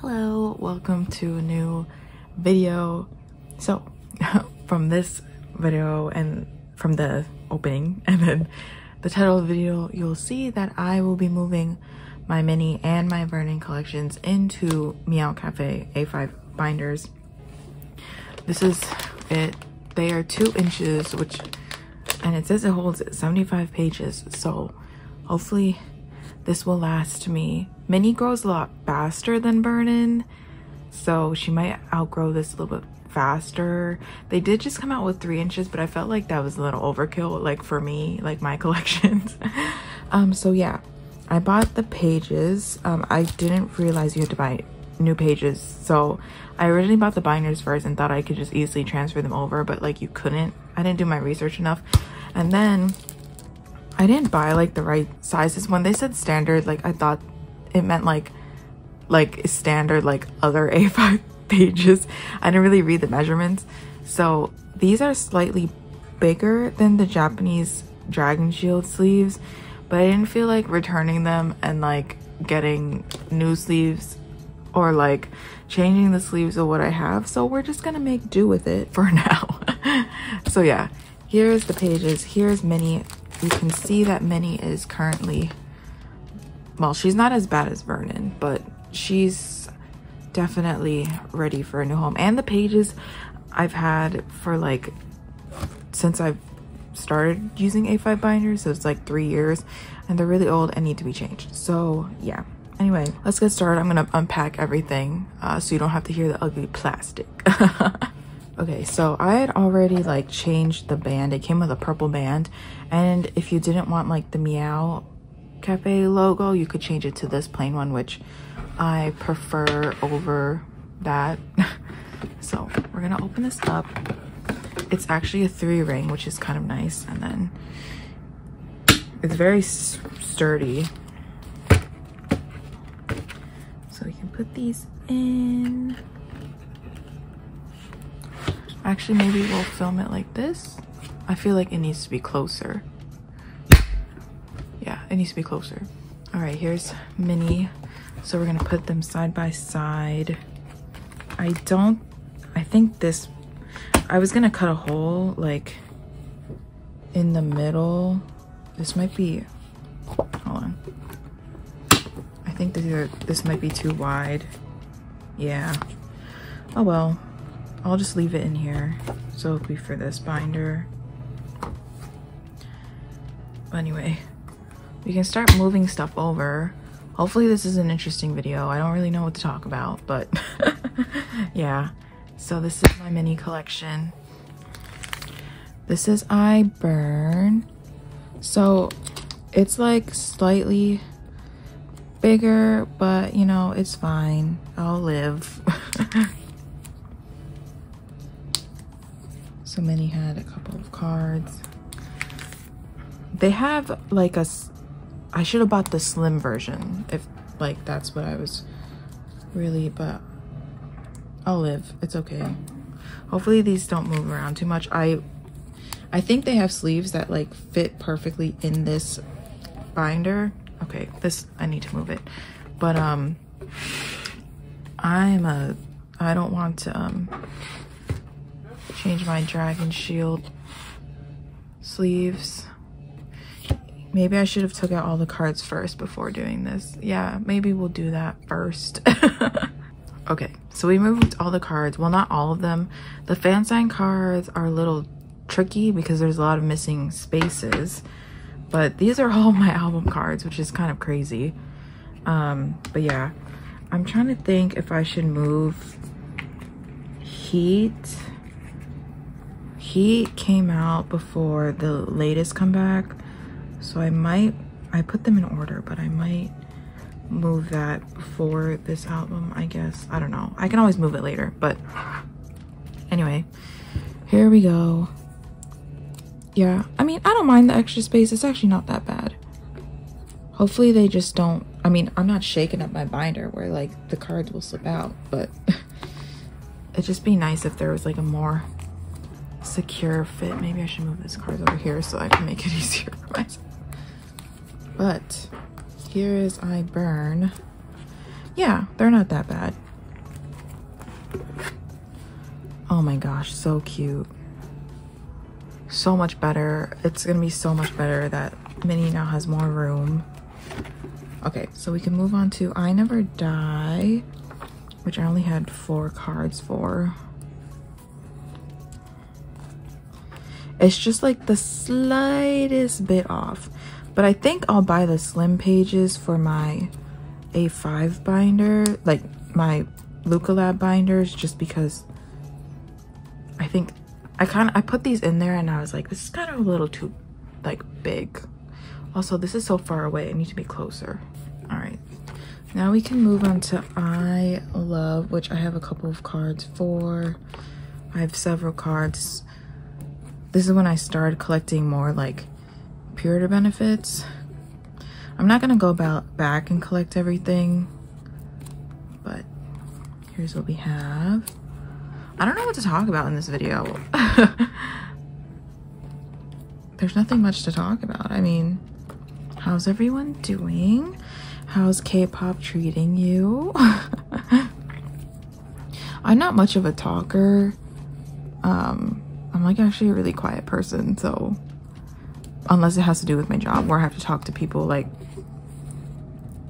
Hello, welcome to a new video. So from this video and from the opening and then the title of the video, you'll see that I will be moving my Minnie and my Vernon collections into meowcafe A5 binders. This is it. They are 2 inches, and it says it holds 75 pages, so hopefully this will last me. Minnie grows a lot faster than Vernon, so she might outgrow this a little bit faster. They did just come out with 3 inches, but I felt like that was a little overkill, like for me, like my collections. So yeah, I bought the pages. I didn't realize you had to buy new pages, so I originally bought the binders first and thought I could just easily transfer them over, but like you couldn't. I didn't do my research enough, and then I didn't buy like the right sizes. When they said standard, like I thought it meant like standard, like other A5 pages. I didn't really read the measurements. So these are slightly bigger than the Japanese Dragon Shield sleeves, but I didn't feel like returning them and like getting new sleeves or like changing the sleeves of what I have, so we're just gonna make do with it for now. So yeah, here's the pages. Here's Minnie. You can see that Minnie is currently, well, she's not as bad as Vernon, but she's definitely ready for a new home. And the pages I've had for like since I've started using A5 binders, so it's like 3 years, and they're really old and need to be changed. So yeah, anyway, let's get started. I'm gonna unpack everything so you don't have to hear the ugly plastic. Okay, so I had already like changed the band. It came with a purple band, and if you didn't want like the meowcafe logo, you could change it to this plain one, which I prefer over that. So we're gonna open this up. It's actually a 3-ring, which is kind of nice, and then it's very sturdy, so we can put these in. Actually, maybe we'll film it like this. I feel like it needs to be closer. Yeah, it needs to be closer. All right, here's Minnie. So we're gonna put them side by side. I think this, I was gonna cut a hole like in the middle. This might be, hold on. I think this might be too wide. Yeah, oh well. I'll just leave it in here, so it'll be for this binder. Anyway, we can start moving stuff over. Hopefully this is an interesting video. I don't really know what to talk about, but yeah. So this is my Minnie collection. This is i-burn. So it's like slightly bigger, but you know, it's fine. I'll live. So Minnie had a couple of cards. They have like I should have bought the slim version if like that's what I was really, but I'll live. It's okay. Hopefully these don't move around too much. I think they have sleeves that like fit perfectly in this binder. Okay, this, I need to move it. But I don't want to change my Dragon Shield sleeves. Maybe I should have took out all the cards first before doing this. Yeah, maybe we'll do that first. Okay, so we moved all the cards. Well, not all of them. The fan sign cards are a little tricky because there's a lot of missing spaces, but these are all my album cards, which is kind of crazy. But yeah, I'm trying to think if I should move Heat. Heat came out before the latest comeback, so I put them in order, but I might move that before this album, I guess. I don't know. I can always move it later, but anyway, here we go. Yeah, I mean, I don't mind the extra space. It's actually not that bad. Hopefully they just don't, I mean, I'm not shaking up my binder where like the cards will slip out, but it'd just be nice if there was like a more secure fit. Maybe I should move this card over here so I can make it easier for myself. But here is i-burn. Yeah, they're not that bad. Oh my gosh, so cute. So much better. It's gonna be so much better that Minnie now has more room. Okay, so we can move on to I Never Die, which I only had 4 cards for. It's just like the slightest bit off, but I think I'll buy the slim pages for my A5 binder, like my Luca Lab binders, just because I think I put these in there and I was like, this is kind of a little too like big. Also, this is so far away, I need to be closer. All right, now we can move on to I Love, which I have a couple of cards for. I have several cards. This is when I started collecting more like Purity benefits. I'm not gonna go back and collect everything, but here's what we have. I don't know what to talk about in this video. There's nothing much to talk about. I mean, how's everyone doing? How's K-pop treating you? I'm not much of a talker. I'm like actually a really quiet person, so unless it has to do with my job where I have to talk to people like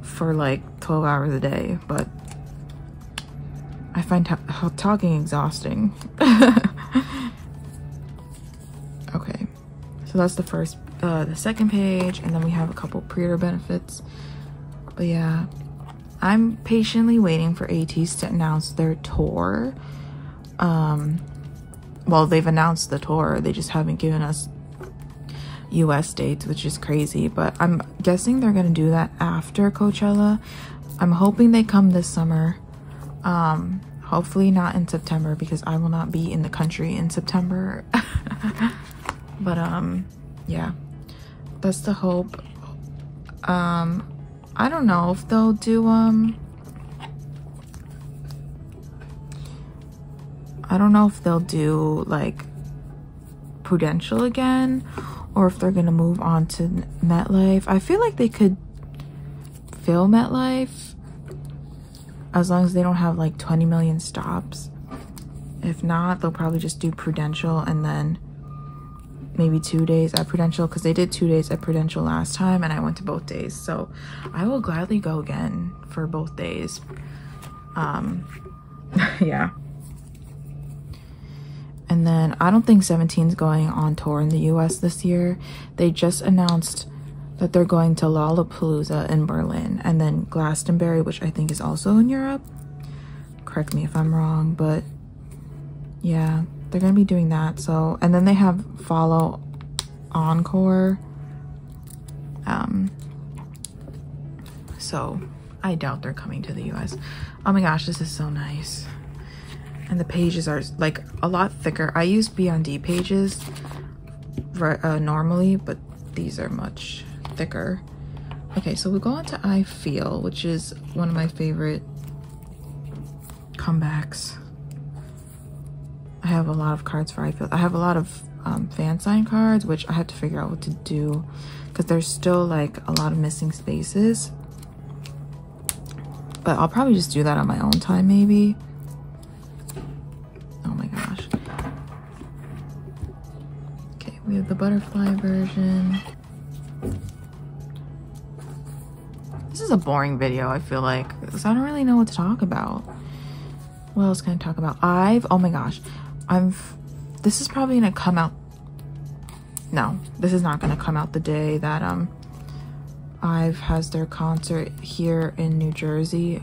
for like 12 hours a day, but I find talking exhausting. Okay, so that's the first, the second page, and then we have a couple pre-order benefits. But yeah, I'm patiently waiting for ATEEZ to announce their tour. Well, they've announced the tour, they just haven't given us US dates, which is crazy, but I'm guessing they're gonna do that after Coachella. I'm hoping they come this summer. Hopefully not in September, because I will not be in the country in September. But yeah, that's the hope. I don't know if they'll do I don't know if they'll do like Prudential again, or if they're gonna move on to MetLife. I feel like they could fill MetLife as long as they don't have like 20 million stops. If not, they'll probably just do Prudential and then maybe 2 days at Prudential, because they did 2 days at Prudential last time and I went to both days, so I will gladly go again for both days. Yeah. And then I don't think 17's going on tour in the US this year. They just announced that they're going to Lollapalooza in Berlin, and then Glastonbury, which I think is also in Europe. Correct me if I'm wrong, but yeah, they're gonna be doing that. So, and then they have Follow Encore. So I doubt they're coming to the US. Oh my gosh, this is so nice. And the pages are like a lot thicker. I use B&D pages normally, but these are much thicker. Okay, so we go on to I Feel, which is one of my favorite comebacks. I have a lot of cards for I Feel. I have a lot of fan sign cards, which I have to figure out what to do because there's still like a lot of missing spaces. But I'll probably just do that on my own time, maybe. Oh my gosh. Okay, we have the butterfly version. This is a boring video, I feel like, because I don't really know what to talk about. What else can I talk about? Oh my gosh. This is probably gonna come out. No, this is not gonna come out the day that IVE has their concert here in New Jersey.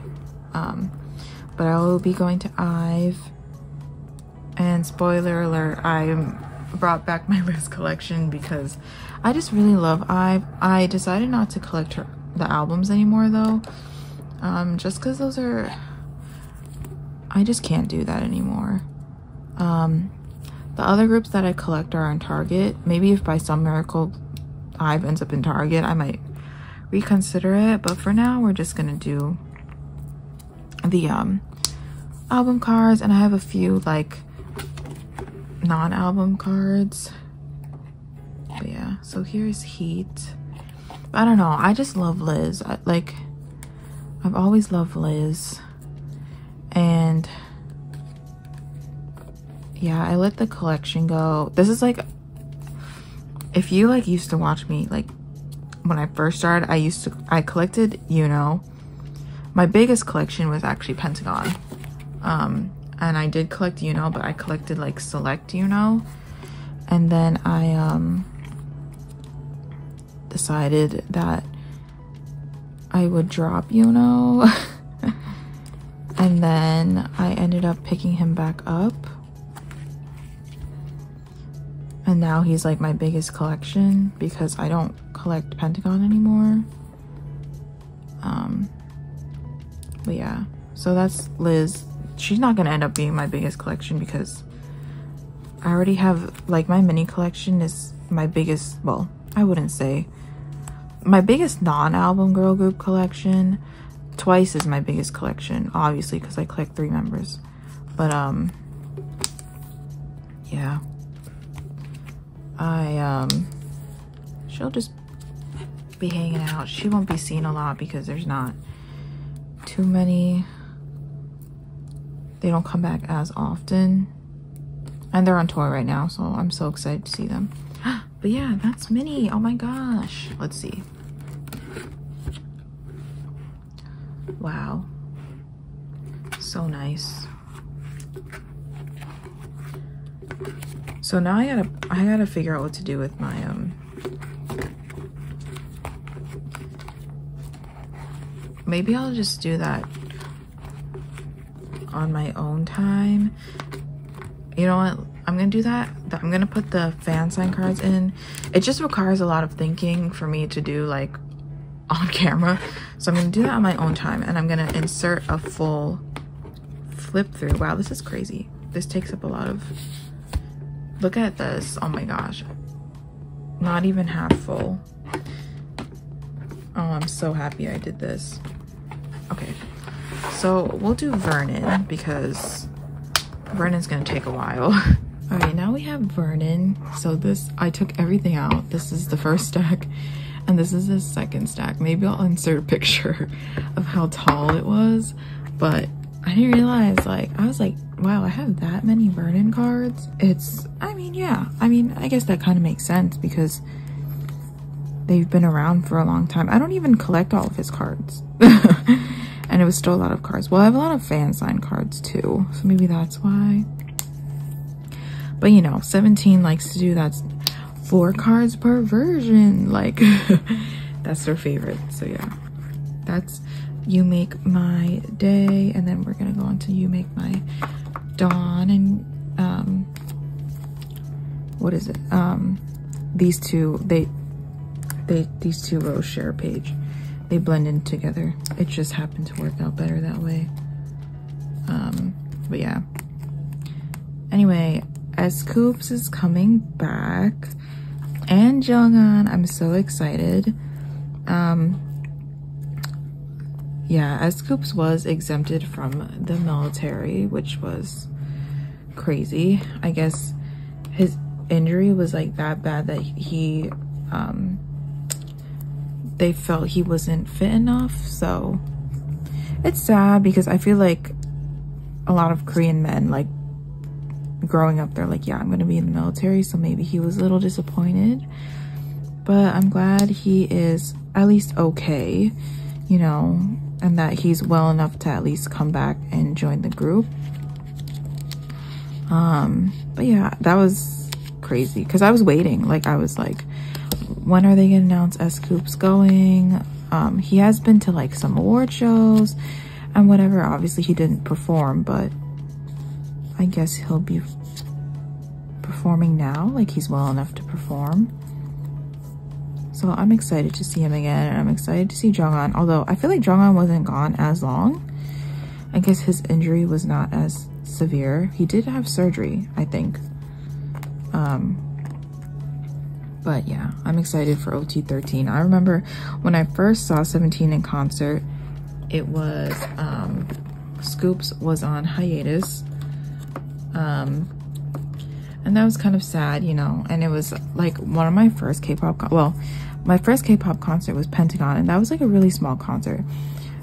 But I will be going to IVE. And spoiler alert, I brought back my Liz collection because I just really love IVE. I decided not to collect the albums anymore though. Just because those are... I just can't do that anymore. The other groups that I collect are on Target. Maybe if by some miracle IVE ends up in Target, I might reconsider it. But for now, we're just gonna do the album cards, and I have a few like non-album cards. But yeah, so here's Heat. I don't know, I just love Liz. I've always loved Liz, and yeah, I let the collection go. This is like, if you like used to watch me, like when I first started, I collected my biggest collection was actually Pentagon. And I did collect but I collected like select and then I decided that I would drop and then I ended up picking him back up, and now he's like my biggest collection because I don't collect Pentagon anymore. But yeah, so that's Liz. She's not gonna end up being my biggest collection because I already have, like, my mini collection is my biggest, well, I wouldn't say my biggest non-album girl group collection. Twice is my biggest collection, obviously, because I collect 3 members. But yeah, she'll just be hanging out. She won't be seen a lot because there's not too many. They don't come back as often, and they're on tour right now, so I'm so excited to see them. But yeah, that's Minnie. Oh my gosh, let's see. Wow, so nice. So now I gotta figure out what to do with my maybe I'll just do that on my own time. You know what, I'm gonna do that. I'm gonna put the fan sign cards in. It just requires a lot of thinking for me to do, like, on camera, so I'm gonna do that on my own time, and I'm gonna insert a full flip through. Wow, this is crazy. This takes up a lot of, look at this. Oh my gosh, not even half full. Oh, I'm so happy I did this. Okay, so we'll do Vernon because Vernon's gonna take a while. All right, now we have Vernon. So this, I took everything out. This is the first stack, and this is the second stack. Maybe I'll insert a picture of how tall it was, but I didn't realize, like, I was like, wow, I have that many Vernon cards. I mean, yeah, I mean, I guess that kind of makes sense because they've been around for a long time. I don't even collect all of his cards. And it was still a lot of cards. Well, I have a lot of fan sign cards too, so maybe that's why. But 17 likes to do that's 4 cards per version. Like, that's their favorite. So yeah, that's You Make My Day, and then we're gonna go on to You Make My Dawn, and what is it? These two, these two rows share a page. They blend in together. It just happened to work out better that way. But yeah. Anyway, ATEEZ is coming back, and Jonghan. I'm so excited. Yeah, ATEEZ was exempted from the military, which was crazy. I guess his injury was like that bad that he they felt he wasn't fit enough. So it's sad because I feel like a lot of Korean men, like, growing up, they're like, yeah, I'm gonna be in the military. So maybe he was a little disappointed, but I'm glad he is at least okay, and that he's well enough to at least come back and join the group. But yeah, that was crazy because I was waiting. Like, I was like, when are they gonna announce ATEEZ going? He has been to like some award shows and whatever. Obviously he didn't perform, but I guess he'll be performing now. Like, he's well enough to perform. So I'm excited to see him again, and I'm excited to see Jonghan. Although I feel like Jonghan wasn't gone as long. I guess his injury was not as severe. He did have surgery, I think. But yeah, I'm excited for OT13. I remember when I first saw 17 in concert, it was Scoops was on hiatus. And that was kind of sad, and it was like one of my first K-pop, my first K-pop concert was Pentagon, and that was like a really small concert.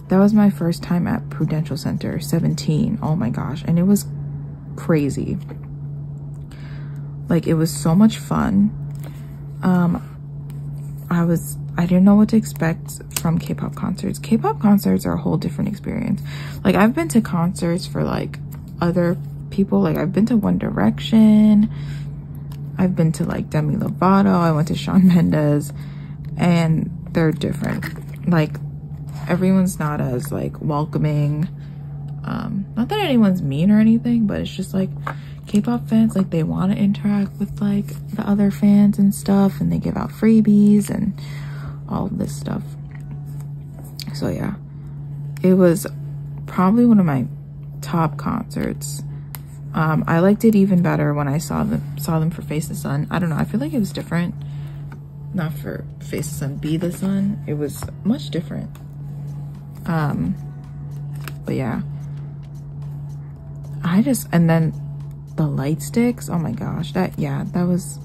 That was my first time at Prudential Center, 17. Oh my gosh, and it was crazy. Like, it was so much fun. I didn't know what to expect from K-pop concerts. K-pop concerts are a whole different experience. Like, I've been to concerts for like other people. Like, I've been to One Direction, I've been to like Demi Lovato, I went to Shawn Mendes, and they're different. Like, everyone's not as like welcoming. Not that anyone's mean or anything, but it's just like K-pop fans, like, they want to interact with like the other fans and stuff, and they give out freebies and all of this stuff. So yeah, it was probably one of my top concerts. I liked it even better when I saw them for Face the Sun. I don't know, I feel like it was different. Not for Face the Sun, Be the Sun. It was much different. But yeah, and then the light sticks, oh my gosh, that was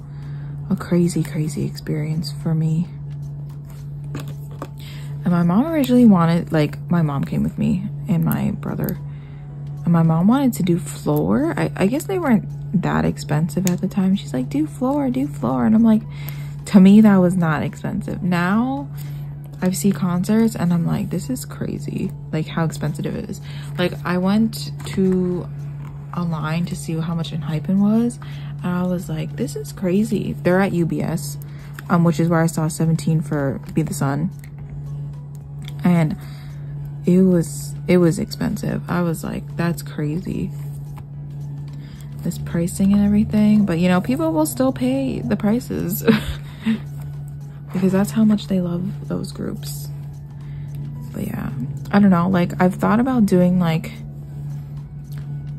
a crazy experience for me. And my mom originally wanted, like, my mom came with me and my brother, and my mom wanted to do floor. I guess they weren't that expensive at the time. She's like, do floor, and I'm like, to me that was not expensive. Now I've seen concerts and I'm like, this is crazy, like how expensive it is. Like, I went to a line to see how much Hypen was, and I was like, this is crazy. They're at UBS, which is where I saw 17 for Be the Sun, and it was expensive. I was like, that's crazy, this pricing and everything. But you know, people will still pay the prices because that's how much they love those groups. But yeah, I don't know, like, I've thought about doing like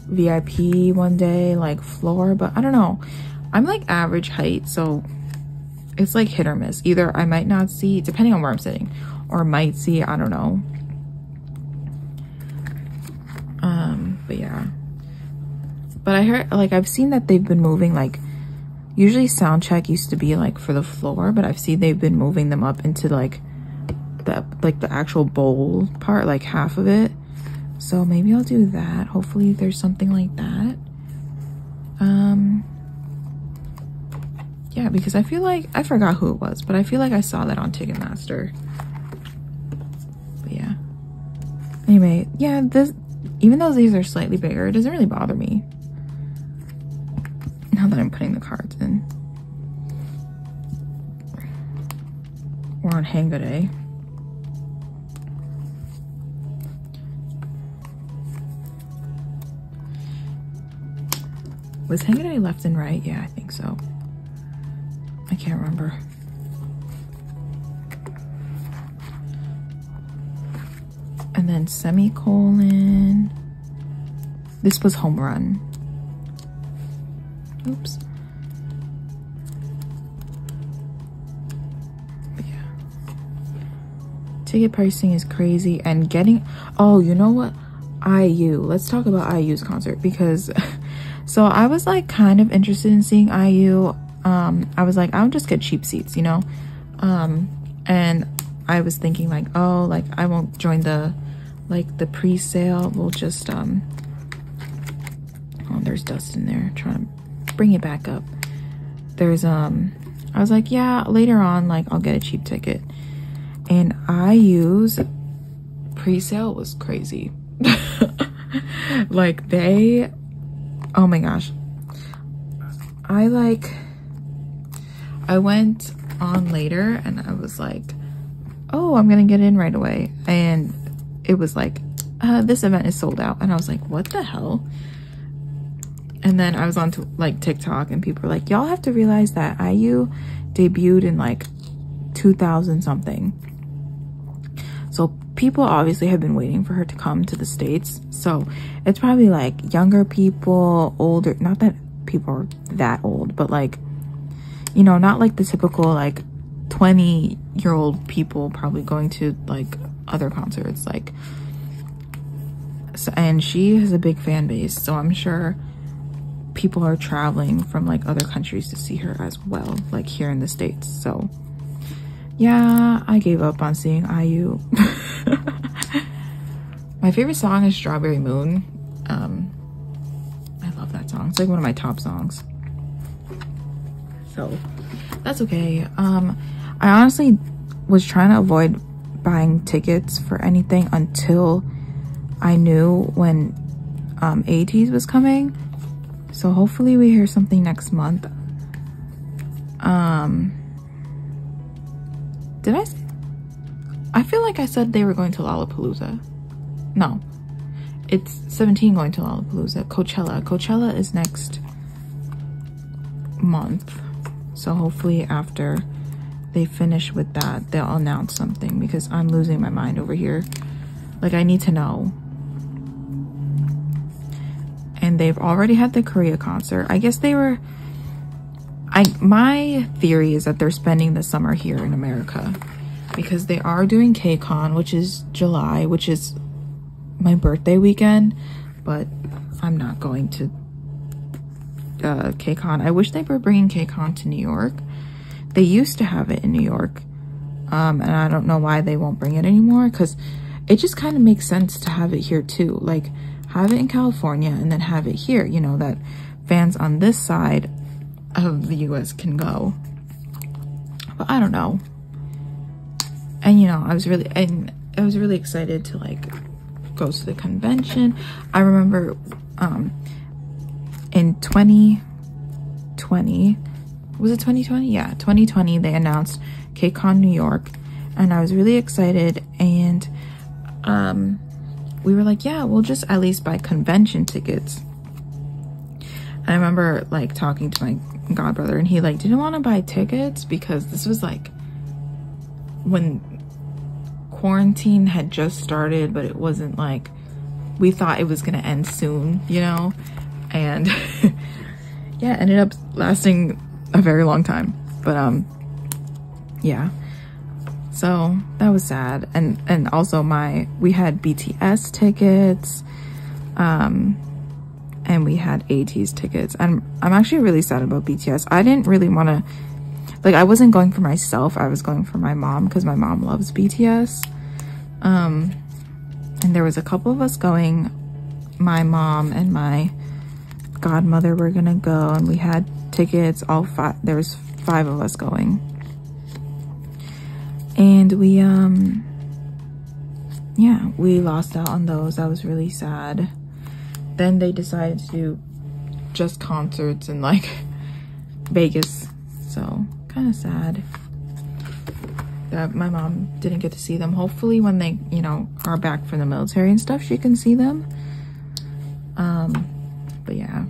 VIP one day, like floor, but I don't know, I'm like average height, so it's like hit or miss. Either I might not see, depending on where I'm sitting, or might see, I don't know. But yeah, but I heard, like, I've seen that they've been moving, like, usually sound check used to be like for the floor, but I've seen they've been moving them up into like the actual bowl part, like half of it. So maybe I'll do that. Hopefully there's something like that. Yeah, because I feel like, I forgot who it was, but I feel like I saw that on Ticketmaster. But yeah. Anyway, yeah, even though these are slightly bigger, it doesn't really bother me now that I'm putting the cards in. We're on Hanga Day. Was Hanga Day left and right? Yeah, I think so. I can't remember. And then semicolon. This was home run. Oops. But yeah. Ticket pricing is crazy, and getting, oh, you know what? IU. Let's talk about IU's concert, because so I was like kind of interested in seeing IU. I was like, I'll just get cheap seats, you know? And I was thinking like, oh, like I won't join the pre-sale. We'll just oh, there's dust in there, trying to bring it back up. There's I was like, yeah, later on, like, I'll get a cheap ticket. And IU's pre-sale was crazy. Like, they, oh my gosh, I went on later and I was like, oh, I'm gonna get in right away, and it was like, this event is sold out. And I was like, what the hell? And then I was on to like TikTok, and people were like, y'all have to realize that IU debuted in like 2000 something, so people obviously have been waiting for her to come to the States. So it's probably like younger people, older, not that people are that old, but like, you know, not like the typical like 20-year-old people probably going to like other concerts, like, so, and she has a big fan base, so I'm sure people are traveling from like other countries to see her as well, like here in the States. So yeah, I gave up on seeing IU. My favorite song is Strawberry Moon. I love that song. It's like one of my top songs. so that's okay. I honestly was trying to avoid buying tickets for anything until I knew when ATEEZ was coming, so hopefully we hear something next month. I feel like I said they were going to Lollapalooza. No, it's 17 going to Lollapalooza. Coachella is next month, so hopefully after they finish with that, they'll announce something, because I'm losing my mind over here. Like, I need to know. And they've already had the Korea concert. I guess they were, my theory is that they're spending the summer here in America, because they are doing KCON, which is July, which is my birthday weekend, but I'm not going to KCON. I wish they were bringing KCON to New York. They used to have it in New York, and I don't know why they won't bring it anymore, because it just kind of makes sense to have it here too. Like, have it in California and then have it here, you know, that fans on this side of the US can go. But I don't know. And you know, I was really excited to like go to the convention. I remember in 2020, was it 2020? Yeah, 2020, they announced KCON New York, and I was really excited, and we were like, yeah, we'll just at least buy convention tickets. And I remember like talking to my godbrother, and he like didn't want to buy tickets because this was like when quarantine had just started, but it wasn't like, we thought it was gonna end soon, you know? And yeah, ended up lasting a very long time. But yeah, so that was sad. And also we had BTS tickets, and we had ATEEZ tickets, and I'm actually really sad about BTS. I didn't really want to, like, I wasn't going for myself, I was going for my mom, because my mom loves BTS. And there was a couple of us going. My mom and my godmother were gonna go, and we had tickets, all five. There was 5 of us going, and we yeah, we lost out on those. That was really sad. Then they decided to do just concerts in like Vegas, so kind of sad that my mom didn't get to see them. Hopefully when they, you know, are back from the military and stuff, she can see them. But yeah,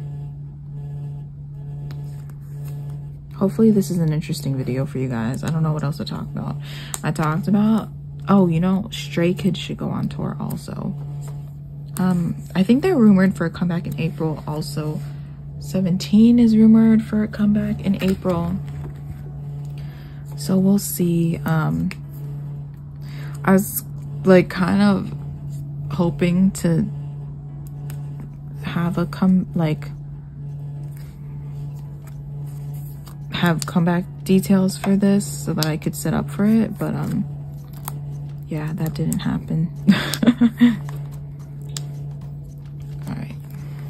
hopefully this is an interesting video for you guys. I don't know what else to talk about. I talked about, oh, you know, Stray Kids should go on tour also. I think they're rumored for a comeback in April also. 17 is rumored for a comeback in April, so we'll see. I was like kind of hoping to have have comeback details for this so that I could set up for it, but yeah, that didn't happen. All right,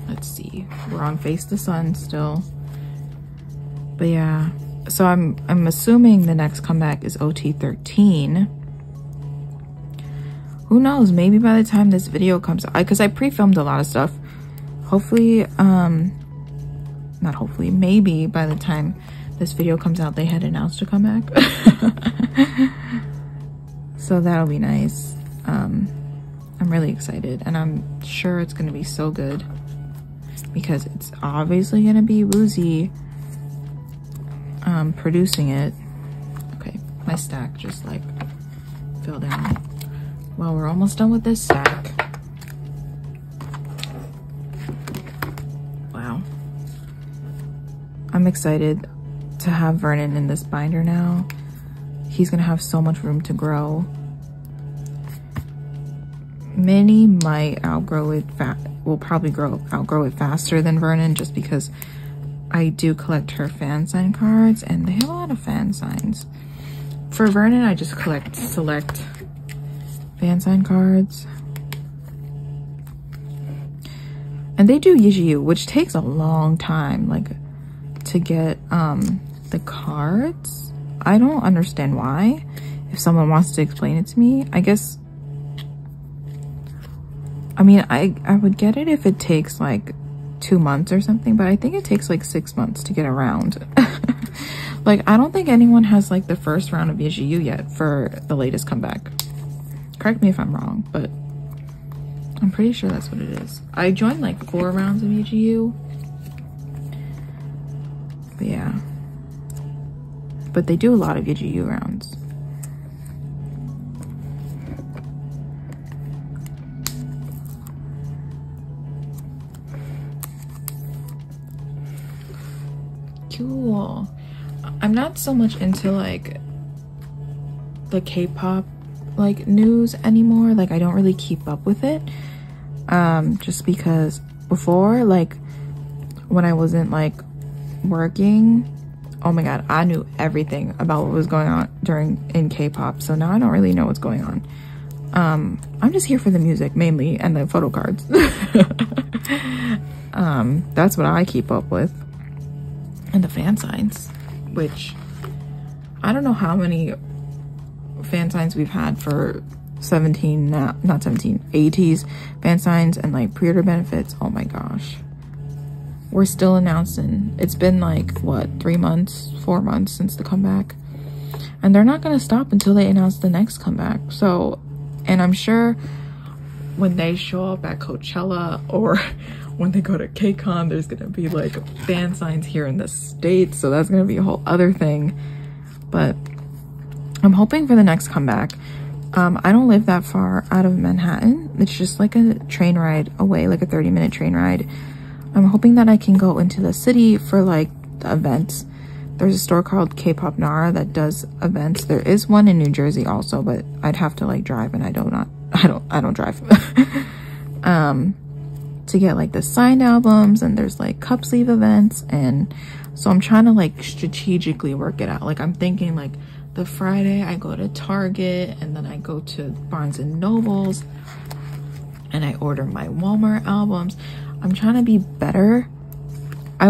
let's see, we're on Face the Sun still, but yeah, so I'm assuming the next comeback is OT13. Who knows, maybe by the time this video comes out, because I pre-filmed a lot of stuff. Hopefully, not hopefully, maybe by the time this video comes out, they had announced a comeback. So that'll be nice. I'm really excited, and I'm sure it's gonna be so good, because it's obviously gonna be Woozy producing it. Okay, my stack just like fell down. Well, we're almost done with this stack. Wow. I'm excited to have Vernon in this binder now. He's gonna have so much room to grow. Minnie might outgrow it, will probably outgrow it faster than Vernon, just because I do collect her fan sign cards, and they have a lot of fan signs. For Vernon, I just collect select fan sign cards. And they do Yijiu, which takes a long time, like, to get the cards. I don't understand why. If someone wants to explain it to me, I guess. I mean, I would get it if it takes like 2 months or something, but I think it takes like 6 months to get around. Like, I don't think anyone has like the first round of VGU yet for the latest comeback. Correct me if I'm wrong, but I'm pretty sure that's what it is. I joined like 4 rounds of VGU. But yeah. But they do a lot of VGU rounds. Cool. I'm not so much into like the K-pop like news anymore. Like, I don't really keep up with it, just because before, like when I wasn't like working, oh my god, I knew everything about what was going on in K-pop. So now I don't really know what's going on. I'm just here for the music mainly and the photo cards. That's what I keep up with, and the fan signs, which I don't know how many fan signs we've had for 17, not 17, ATEEZ fan signs and like pre-order benefits. Oh my gosh, we're still announcing. It's been like what, 3 months, 4 months since the comeback, and they're not gonna stop until they announce the next comeback. So, and I'm sure when they show up at Coachella or when they go to KCON, there's gonna be like fan signs here in the States, so that's gonna be a whole other thing. But I'm hoping for the next comeback. I don't live that far out of Manhattan. It's just like a train ride away, like a 30-minute train ride. I'm hoping that I can go into the city for like the events. There's a store called Kpop Nara that does events. There is one in New Jersey also, but I'd have to like drive, and I don't drive. To get like the signed albums, and there's like cup sleeve events, and so I'm trying to like strategically work it out. Like, I'm thinking like the Friday I go to Target, and then I go to Barnes and Nobles, and I order my Walmart albums. I'm trying to be better. I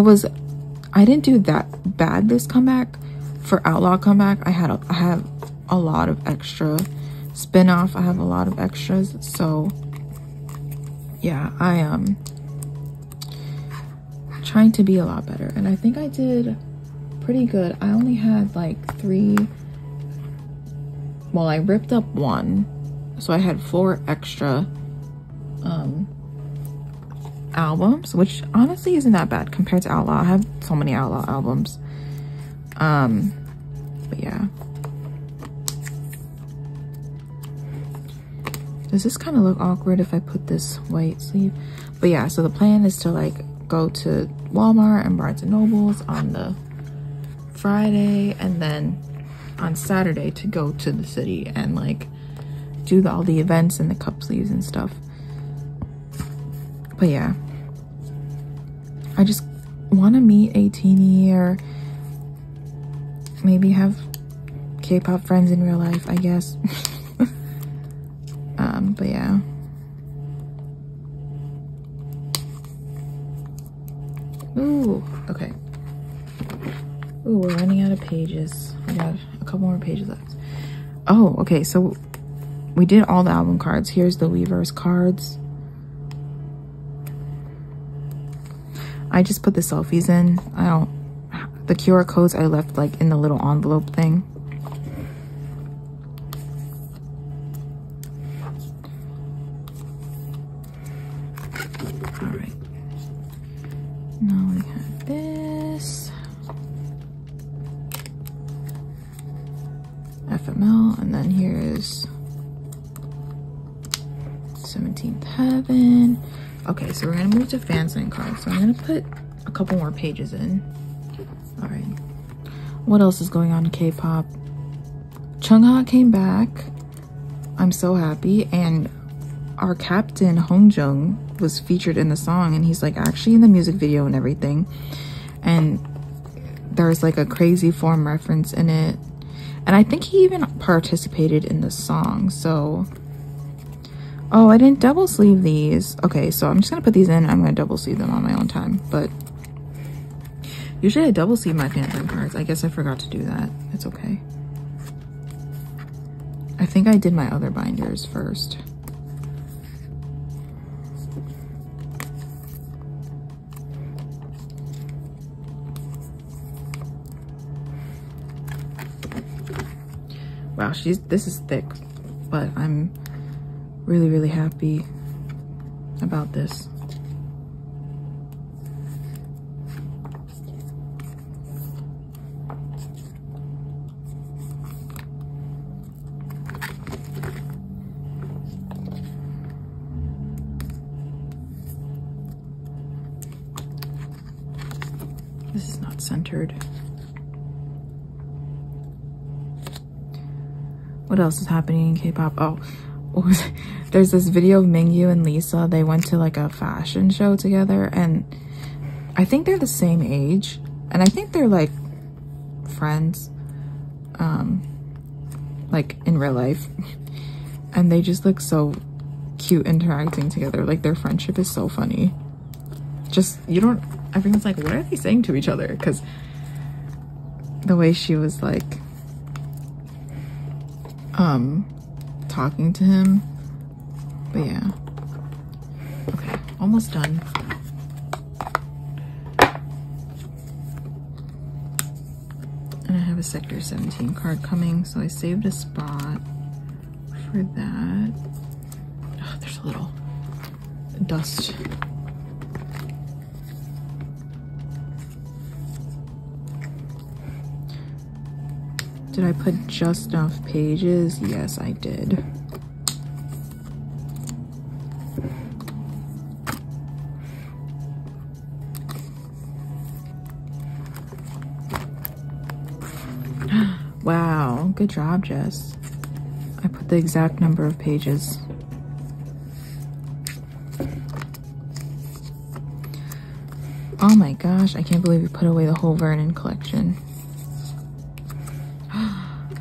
didn't do that bad this comeback. For Outlaw comeback, I have a lot of extra spin-off. I have a lot of extras, so yeah, I am trying to be a lot better, and I think I did pretty good. I only had like 3, well, I ripped up 1, so I had 4 extra albums, which honestly isn't that bad compared to Outlaw. I have so many Outlaw albums. But yeah, does this kind of look awkward if I put this white sleeve? But yeah, so the plan is to like go to Walmart and Barnes and Nobles on the Friday, and then on Saturday to go to the city and like do all the events and the cup sleeves and stuff. But yeah, I just want to meet a teenie, or maybe have K-pop friends in real life, I guess. But yeah. Ooh, okay. Ooh, we're running out of pages. We got a couple more pages left. Oh, okay, so we did all the album cards. Here's the Weverse cards. I just put the selfies in. The QR codes I left like in the little envelope thing. All right. Now we have this. FML, and then here is 17th Heaven. Okay, so we're gonna move to fan sign cards. So I'm gonna put a couple more pages in. All right. What else is going on in K-pop? Chungha came back. I'm so happy, and our captain Hongjung was featured in the song, and he's like actually in the music video and everything. And there's like a crazy form reference in it, and I think he even participated in the song. So, oh, I didn't double sleeve these. Okay, so I'm just gonna put these in. I'm gonna double sleeve them on my own time. But Usually I double sleeve my fandom cards. I guess I forgot to do that. It's okay. I think I did my other binders first. Wow, this is thick, but I'm really, really happy about this. This is not centered. What else is happening in K-pop? Oh, what was it? There's this video of Mingyu and Lisa. They went to like a fashion show together, and I think they're the same age, and I think they're like friends, like in real life, and they just look so cute interacting together. Like their friendship is so funny. Just, everyone's like, what are they saying to each other? Because the way she was like talking to him. But yeah, okay, almost done. And I have a Sector 17 card coming, so I saved a spot for that. Oh, there's a little dust. Did I put just enough pages? Yes, I did. Wow, good job, Jess. I put the exact number of pages. Oh my gosh, I can't believe we put away the whole Vernon collection.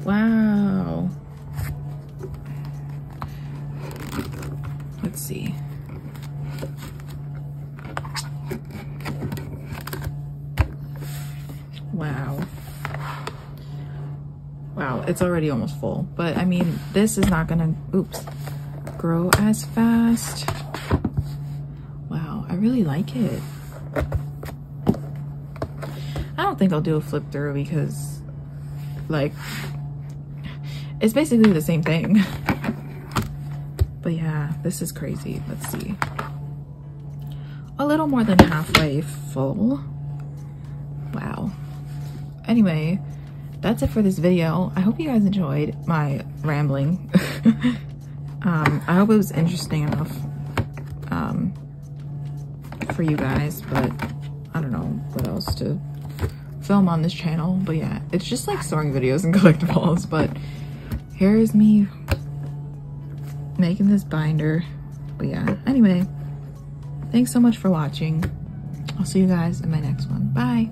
Wow. Let's see. Wow. Wow, it's already almost full. But I mean, this is not gonna, grow as fast. Wow, I really like it. I don't think I'll do a flip through because, like, it's basically the same thing. But yeah, this is crazy. Let's see. A little more than halfway full. Wow. Anyway, that's it for this video. I hope you guys enjoyed my rambling. I hope it was interesting enough for you guys, but I don't know what else to film on this channel. But yeah, it's just like storing videos and collectibles. But here's me making this binder. But yeah, anyway, thanks so much for watching. I'll see you guys in my next one. Bye.